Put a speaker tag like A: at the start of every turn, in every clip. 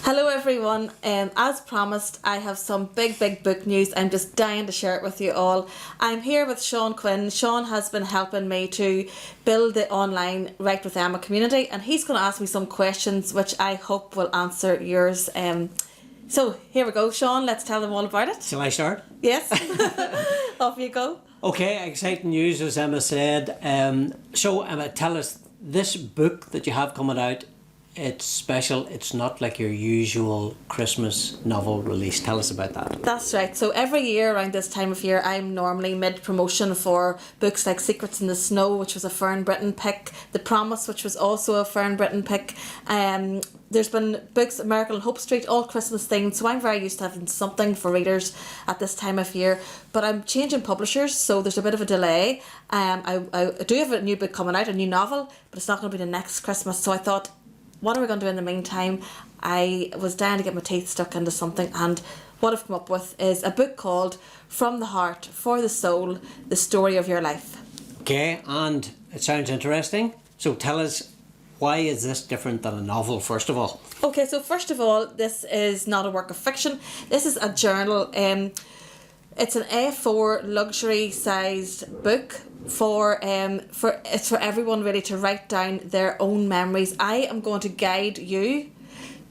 A: Hello everyone, as promised I have some big book news. I'm just dying to share it with you all. I'm here with Sean Quinn. Sean has been helping me to build the online Write with Emma community, and he's going to ask me some questions which I hope will answer yours. So here we go, Sean, let's tell them all about it.
B: Shall I start?
A: Yes, off you go.
B: Okay, exciting news as Emma said. So Emma, tell us, this book that you have coming out, it's special. It's not like your usual Christmas novel release. Tell us about that.
A: That's right. So every year around this time of year, I'm normally mid-promotion for books like Secrets in the Snow, which was a Fern Britton pick, The Promise, which was also a Fern Britton pick. There's been books, Miracle on Hope Street, all Christmas themed, so I'm very used to having something for readers at this time of year. But I'm changing publishers, so there's a bit of a delay. I do have a new book coming out, a new novel, but it's not going to be the next Christmas. So I thought, what are we going to do in the meantime? I was dying to get my teeth stuck into something, and what I've come up with is a book called From the Heart, for the Soul, the Story of Your Life.
B: Okay, and it sounds interesting. So tell us, why is this different than a novel, first of all?
A: Okay, so first of all, this is not a work of fiction. This is a journal. It's an A4 luxury sized book for everyone really to write down their own memories. I am going to guide you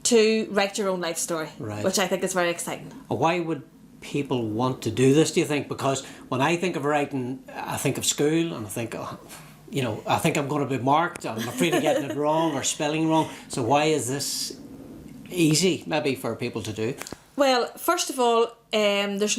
A: to write your own life story,
B: Right.
A: which I think is very exciting.
B: Why would people want to do this, do you think? Because when I think of writing, I think of school, and I think, I think I'm going to be marked. I'm afraid of getting it wrong or spelling wrong. So why is this easy, maybe, for people to do?
A: Well, first of all, it's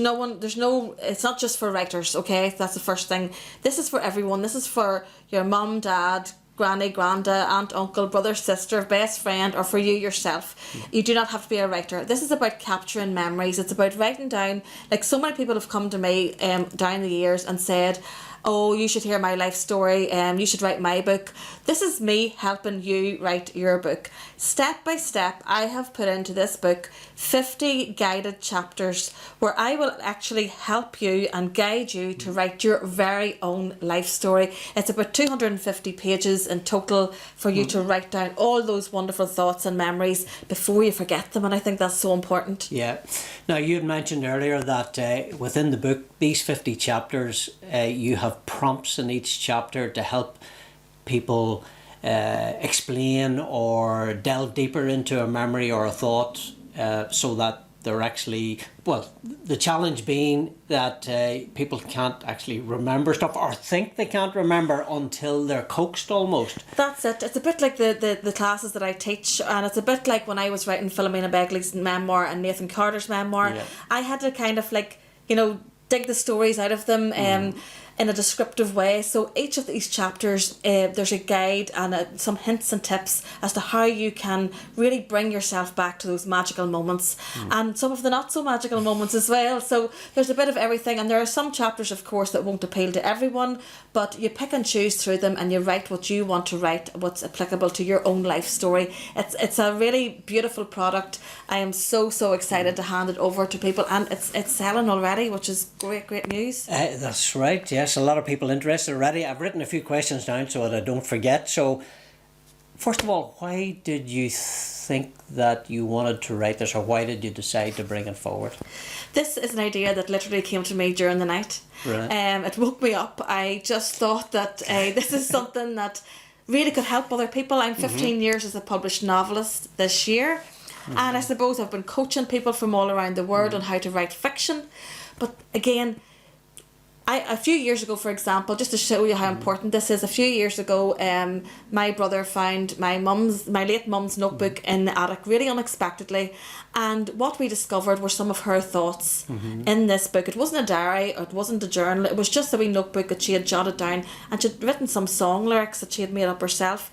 A: not just for writers, okay? That's the first thing. This is for everyone. This is for your mum, dad, granny, granda, aunt, uncle, brother, sister, best friend, or for you yourself. You do not have to be a writer. This is about capturing memories. It's about writing down, like so many people have come to me down the years and said, oh, you should hear my life story, you should write my book. This is me helping you write your book. Step by step, I have put into this book 50 guided chapters where I will actually help you and guide you to write your very own life story. It's about 250 pages in total for you to write down all those wonderful thoughts and memories before you forget them, and I think that's so important.
B: Yeah. Now, you had mentioned earlier that within the book, these 50 chapters, you have prompts in each chapter to help people explain or delve deeper into a memory or a thought, so that they're actually, well, the challenge being that people can't actually remember stuff or think they can't remember until they're coaxed almost.
A: That's it. It's a bit like the classes that I teach, and it's a bit like when I was writing Philomena Begley's memoir and Nathan Carter's memoir.
B: Yeah.
A: I had to kind of dig the stories out of them in a descriptive way. So each of these chapters, there's a guide and some hints and tips as to how you can really bring yourself back to those magical moments and some of the not so magical moments as well. So there's a bit of everything, and there are some chapters, of course, that won't appeal to everyone, but you pick and choose through them and you write what you want to write, what's applicable to your own life story. It's a really beautiful product. I am so excited to hand it over to people, and it's selling already, which is great news.
B: That's right, yes. A lot of people interested already. I've written a few questions down so that I don't forget. So, first of all, why did you think that you wanted to write this, or why did you decide to bring it forward?
A: This is an idea that literally came to me during the night.
B: Right.
A: It woke me up. I just thought that this is something that really could help other people. I'm 15 years as a published novelist this year, and I suppose I've been coaching people from all around the world on how to write fiction. But again, a few years ago, for example, just to show you how important this is, a few years ago, my brother found my late mum's notebook in the attic really unexpectedly, and what we discovered were some of her thoughts in this book. It wasn't a diary, or it wasn't a journal, it was just a wee notebook that she had jotted down, and she'd written some song lyrics that she had made up herself.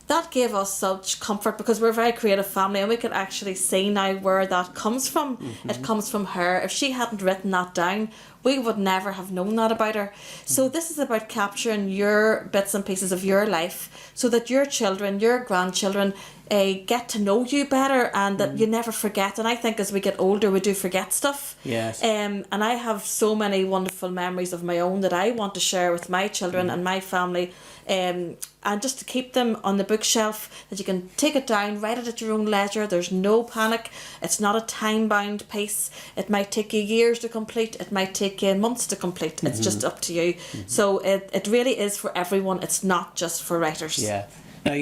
A: That gave us such comfort because we're a very creative family, and we could actually see now where that comes from. It comes from her. If she hadn't written that down, we would never have known that about her. So this is about capturing your bits and pieces of your life so that your children, your grandchildren, get to know you better, and that you never forget. And I think as we get older, we do forget stuff.
B: Yes.
A: And I have so many wonderful memories of my own that I want to share with my children and my family. And just to keep them on the bookshelf, that you can take it down, write it at your own leisure. There's no panic. It's not a time-bound piece. It might take you years to complete. It might take you months to complete. It's just up to you. So it really is for everyone. It's not just for writers.
B: Yeah. Now,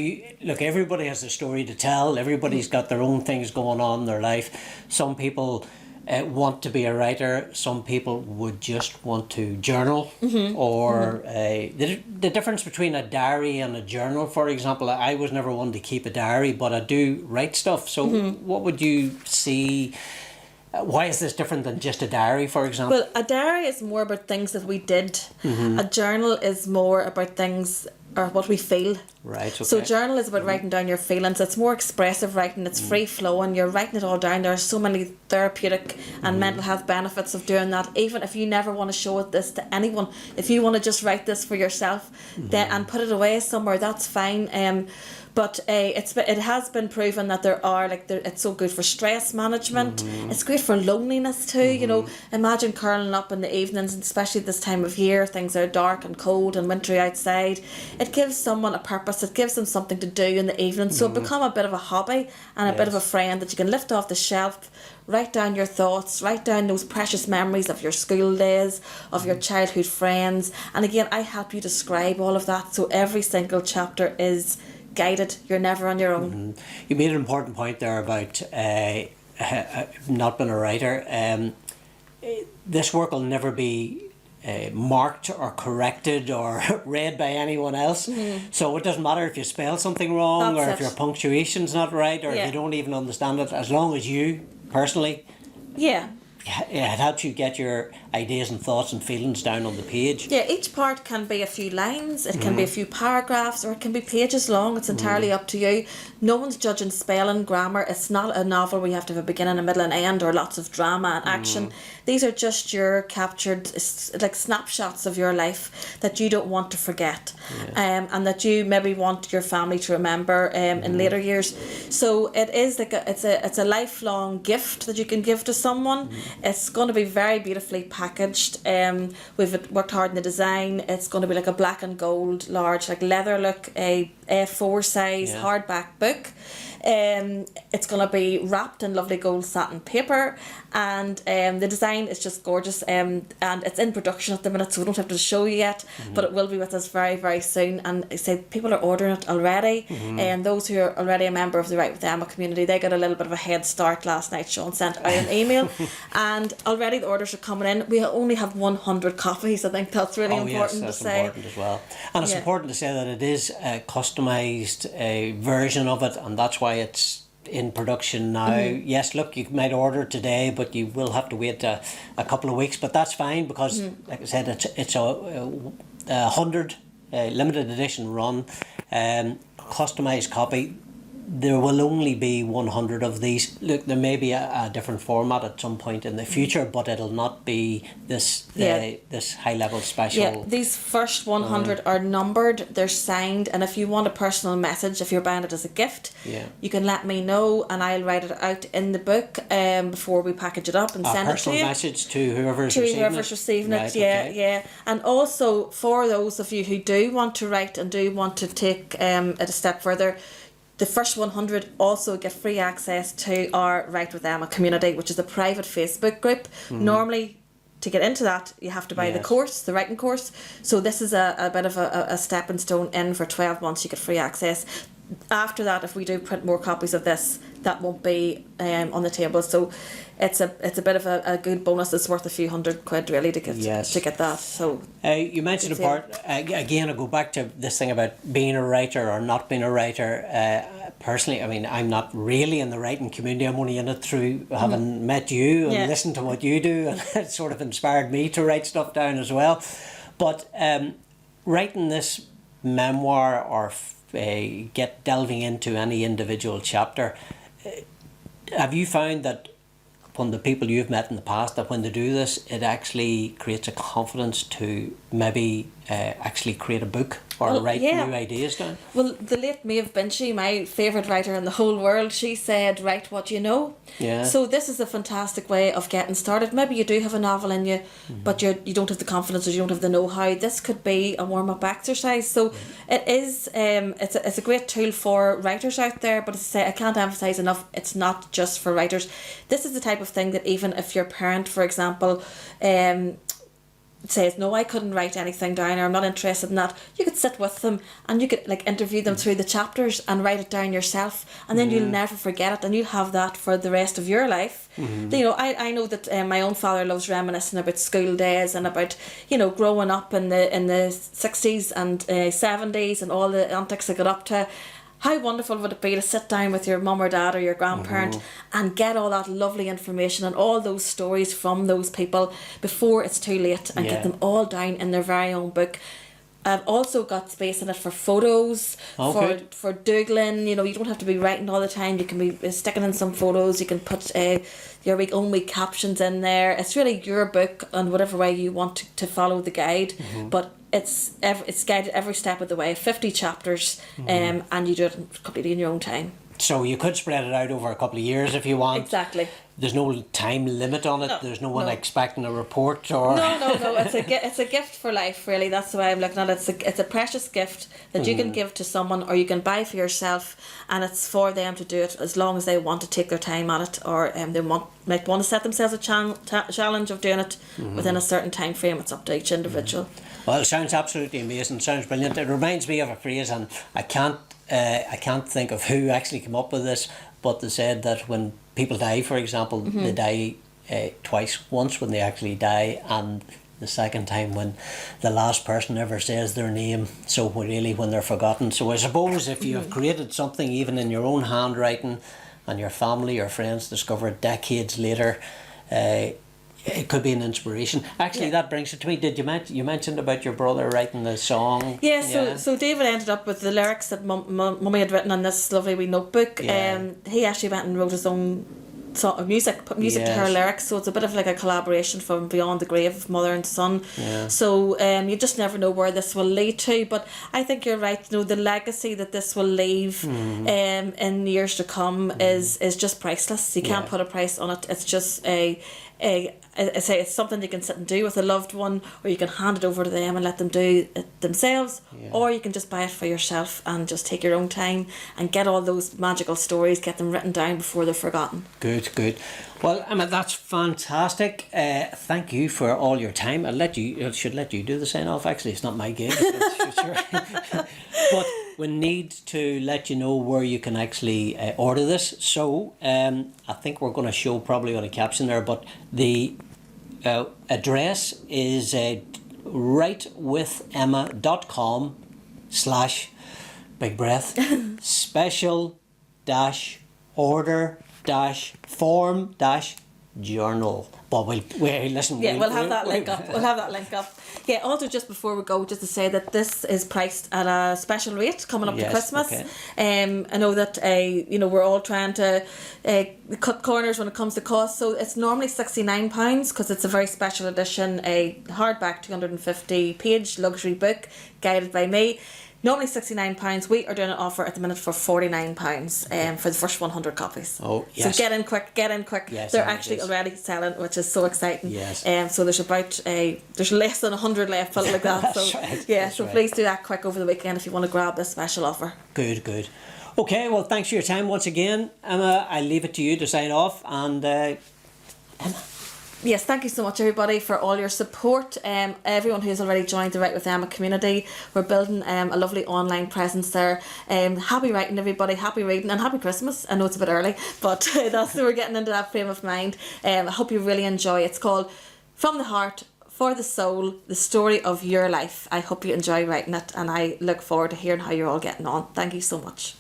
B: look, everybody has a story to tell. Everybody's got their own things going on in their life. Some people want to be a writer. Some people would just want to journal. Or the difference between a diary and a journal, for example, I was never one to keep a diary, but I do write stuff. So what would you see? Why is this different than just a diary, for example?
A: Well, a diary is more about things that we did. A journal is more about things or what we feel.
B: Right, okay.
A: So journal is about writing down your feelings. It's more expressive writing. It's free flowing. You're writing it all down. There are so many therapeutic and mental health benefits of doing that. Even if you never want to show this to anyone, if you want to just write this for yourself then and put it away somewhere, that's fine. But it has been proven that it's so good for stress management. It's great for loneliness too. You know, imagine curling up in the evenings, especially this time of year. Things are dark and cold and wintry outside. It gives someone a purpose. It gives them something to do in the evening. So it become a bit of a hobby and a bit of a friend that you can lift off the shelf. Write down your thoughts. Write down those precious memories of your school days, of your childhood friends. And again, I help you describe all of that. So every single chapter is guided. You're never on your own.
B: You made an important point there about not being a writer. This work will never be marked or corrected or read by anyone else. So it doesn't matter if you spell something wrong or if your punctuation's not right or if you don't even understand it, as long as you personally it helps you get your ideas and thoughts and feelings down on the page.
A: Yeah, each part can be a few lines, it can be a few paragraphs, or it can be pages long. It's entirely up to you. No one's judging spelling, grammar. It's not a novel where you have to have a beginning, a middle and end, or lots of drama and action. These are just your captured, like snapshots of your life that you don't want to forget, and that you maybe want your family to remember in later years. So it is like it's a lifelong gift that you can give to someone. It's going to be very beautifully packaged. We've worked hard in the design. It's going to be like a black and gold, large, like leather look, a A4 size hardback book. It's going to be wrapped in lovely gold satin paper, and the design is just gorgeous, and it's in production at the minute, so we don't have to show you yet, but it will be with us very, very soon. And I say people are ordering it already, and those who are already a member of the Write with Emma community, they got a little bit of a head start last night. Sean sent out an email and already the orders are coming in. We only have 100 copies. I think that's really important to say.
B: Important as well. And it's important to say that it is a customised version of it, and that's why it's in production now. Yes, look, you might order today, but you will have to wait a couple of weeks, but that's fine because like I said, it's a 100 limited edition run, customised copy. There will only be 100 of these. Look, there may be a different format at some point in the future, but it'll not be this this high level special.
A: Yeah, these first 100 are numbered, they're signed, and if you want a personal message, if you're buying it as a gift, you can let me know and I'll write it out in the book before we package it up and send it to you.
B: A personal message to whoever's
A: receiving it. Yeah. And also for those of you who do want to write and do want to take it a step further, the first 100 also get free access to our Write with Emma community, which is a private Facebook group. Normally, to get into that, you have to buy the course, the writing course. So this is a bit of a stepping stone in. For 12 months, you get free access. After that, if we do print more copies of this, that won't be on the table. So it's a bit of a good bonus. It's worth a few £100 really to get that. So
B: you mentioned a part again. I go back to this thing about being a writer or not being a writer. Personally, I mean, I'm not really in the writing community. I'm only in it through having met you and listened to what you do, and it sort of inspired me to write stuff down as well. But writing this memoir or delving into any individual chapter, have you found that upon the people you've met in the past that when they do this, it actually creates a confidence to maybe actually create a book or write new ideas down?
A: Well, the late Maeve Binchy, my favourite writer in the whole world, she said, write what you know.
B: Yeah.
A: So this is a fantastic way of getting started. Maybe you do have a novel in you, but you don't have the confidence or you don't have the know-how. This could be a warm-up exercise. So it is, it's a great tool for writers out there, but as I say, I can't emphasise enough, it's not just for writers. This is the type of thing that even if your parent, for example, says, no, I couldn't write anything down, or I'm not interested in that, you could sit with them and you could like interview them through the chapters and write it down yourself, and then you'll never forget it, and you'll have that for the rest of your life. You know, I know that my own father loves reminiscing about school days and about, you know, growing up in the 60s and 70s and all the antics I got up to. How wonderful would it be to sit down with your mum or dad or your grandparent and get all that lovely information and all those stories from those people before it's too late, and get them all down in their very own book. I've also got space in it for photos, for doodling. You know, you don't have to be writing all the time. You can be sticking in some photos. You can put your own wee captions in there. It's really your book and whatever way you want to follow the guide. But it's guided every step of the way. 50 chapters, and you do it completely in your own time.
B: So you could spread it out over a couple of years if you want.
A: Exactly.
B: There's no time limit on it.
A: No,
B: There's no one expecting a report or.
A: No. It's a gift for life, really. That's the way I'm looking at it. It's a precious gift that you can give to someone, or you can buy for yourself, and it's for them to do it as long as they want to take their time at it, or they might want to set themselves a challenge of doing it within a certain time frame. It's up to each individual.
B: Well, it sounds absolutely amazing. It sounds brilliant. It reminds me of a phrase, and I can't think of who actually came up with this, but they said that when people die, for example, they die twice. Once when they actually die, and the second time when the last person ever says their name. So really when they're forgotten. So I suppose if you have created something even in your own handwriting, and your family or friends discover it decades later, it could be an inspiration. Actually, that brings it to me. Did you mentioned about your brother writing the song?
A: Yeah, so David ended up with the lyrics that Mummy had written on this lovely wee notebook. He actually went and wrote his own song of music, put music to her lyrics, so it's a bit of like a collaboration from beyond the grave of mother and son. So you just never know where this will lead to, but I think you're right. You know, the legacy that this will leave in years to come is just priceless. You can't put a price on it. It's just I say it's something you can sit and do with a loved one, or you can hand it over to them and let them do it themselves, or you can just buy it for yourself and just take your own time and get all those magical stories, get them written down before they're forgotten.
B: Good. Well, Emma, that's fantastic. Thank you for all your time. I should let you do the sign off. Actually, it's not my gig. But we need to let you know where you can actually order this. So I think we're going to show probably on a caption there, but the address is writewithemma.com/big breath special order form journal. But we'll listen.
A: Yeah, we'll have that link up. We'll have that link up. Yeah, also just before we go, just to say that this is priced at a special rate coming up to Christmas.
B: Okay.
A: I know that we're all trying to cut corners when it comes to cost. So it's normally £69 because it's a very special edition, a hardback 250-page luxury book guided by me. Normally £69. We are doing an offer at the minute for £49 for the first 100 copies.
B: Oh, yes.
A: So get in quick.
B: Yes,
A: they're actually already selling, which is so exciting.
B: Yes.
A: So there's there's less than 100 left, put it like that.
B: That's
A: so
B: right.
A: yeah,
B: That's
A: so
B: right.
A: please do that quick over the weekend if you want to grab this special offer.
B: Good. Okay, well, thanks for your time once again, Emma. I leave it to you to sign off, and Emma.
A: Yes, thank you so much everybody for all your support. Everyone who's already joined the Write with Emma community. We're building a lovely online presence there. Happy writing everybody, happy reading, and happy Christmas. I know it's a bit early, but we're getting into that frame of mind. I hope you really enjoy. It's called From the Heart, for the Soul, the story of your life. I hope you enjoy writing it, and I look forward to hearing how you're all getting on. Thank you so much.